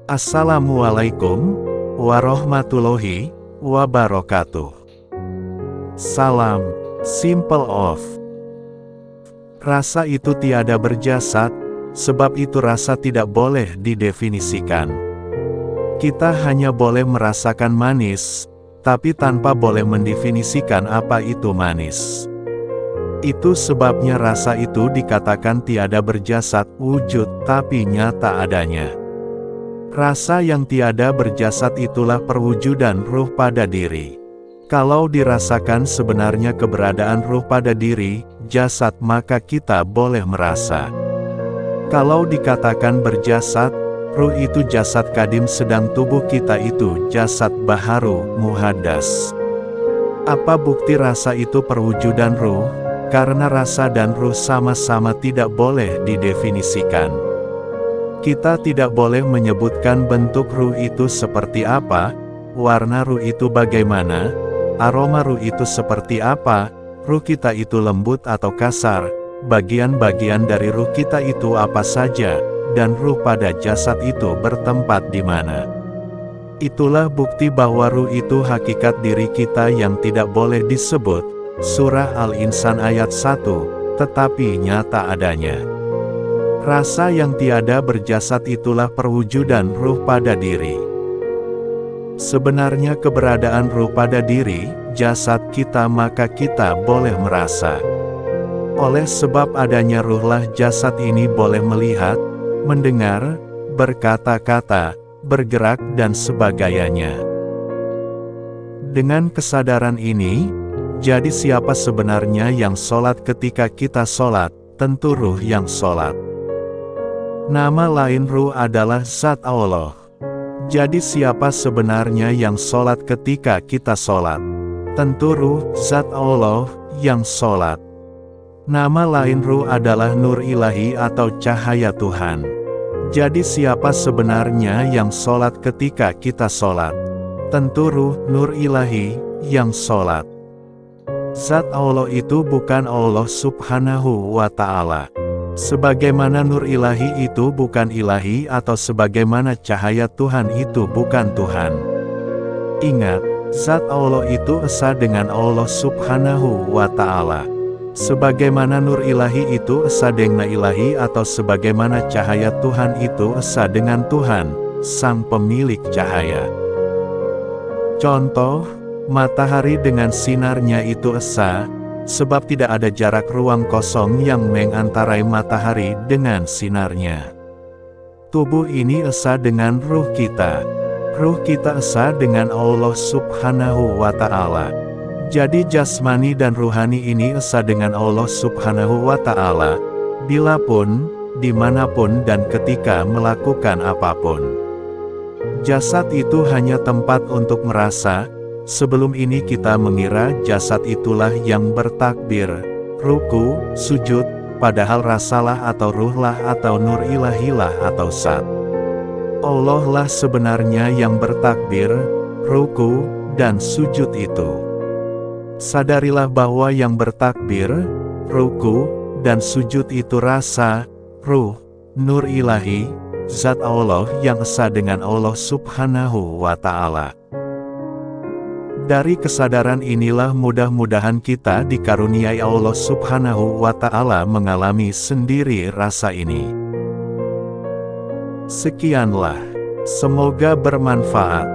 Assalamualaikum warahmatullahi wabarakatuh. Salam, simple of. Rasa itu tiada berjasad, sebab itu rasa tidak boleh didefinisikan. Kita hanya boleh merasakan manis, tapi tanpa boleh mendefinisikan apa itu manis. Itu sebabnya rasa itu dikatakan tiada berjasad wujud tapi nyata adanya. Rasa yang tiada berjasad itulah perwujudan ruh pada diri. Kalau dirasakan sebenarnya keberadaan ruh pada diri, jasad, maka kita boleh merasa. Kalau dikatakan berjasad, ruh itu jasad kadim sedang tubuh kita itu jasad baharu, muhaddas. Apa bukti rasa itu perwujudan ruh? Karena rasa dan ruh sama-sama tidak boleh didefinisikan. Kita tidak boleh menyebutkan bentuk ruh itu seperti apa, warna ruh itu bagaimana, aroma ruh itu seperti apa, ruh kita itu lembut atau kasar, bagian-bagian dari ruh kita itu apa saja, dan ruh pada jasad itu bertempat di mana. Itulah bukti bahwa ruh itu hakikat diri kita yang tidak boleh disebut, Surah Al-Insan ayat 1, tetapi nyata adanya. Rasa yang tiada berjasad itulah perwujudan ruh pada diri. Sebenarnya keberadaan ruh pada diri, jasad kita, maka kita boleh merasa. Oleh sebab adanya ruhlah jasad ini boleh melihat, mendengar, berkata-kata, bergerak dan sebagainya. Dengan kesadaran ini, jadi siapa sebenarnya yang sholat ketika kita sholat? Tentu ruh yang sholat. Nama lain ruh adalah Zat Allah. Jadi siapa sebenarnya yang sholat ketika kita sholat? Tentu ruh, Zat Allah, yang sholat. Nama lain ruh adalah Nur Ilahi atau cahaya Tuhan. Jadi siapa sebenarnya yang sholat ketika kita sholat? Tentu ruh, Nur Ilahi, yang sholat. Zat Allah itu bukan Allah subhanahu wa ta'ala. Sebagaimana Nur Ilahi itu bukan ilahi atau sebagaimana cahaya Tuhan itu bukan Tuhan. Ingat, Zat Allah itu esa dengan Allah subhanahu wa ta'ala. Sebagaimana Nur Ilahi itu esa dengan ilahi atau sebagaimana cahaya Tuhan itu esa dengan Tuhan, sang pemilik cahaya. Contoh, matahari dengan sinarnya itu esa, sebab tidak ada jarak ruang kosong yang mengantarai matahari dengan sinarnya. Tubuh ini esa dengan ruh kita. Ruh kita esa dengan Allah subhanahu wa ta'ala. Jadi jasmani dan ruhani ini esa dengan Allah subhanahu wa ta'ala, bilapun, dimanapun dan ketika melakukan apapun. Jasad itu hanya tempat untuk merasa. Sebelum ini kita mengira jasad itulah yang bertakbir, ruku, sujud, padahal rasalah atau ruhlah atau nur ilahilah atau zat Allah lah sebenarnya yang bertakbir, ruku, dan sujud itu. Sadarilah bahwa yang bertakbir, ruku, dan sujud itu rasa, ruh, nur ilahi, zat Allah yang esa dengan Allah subhanahu wa ta'ala. Dari kesadaran inilah mudah-mudahan kita dikaruniai Allah subhanahu wa ta'ala mengalami sendiri rasa ini. Sekianlah. Semoga bermanfaat.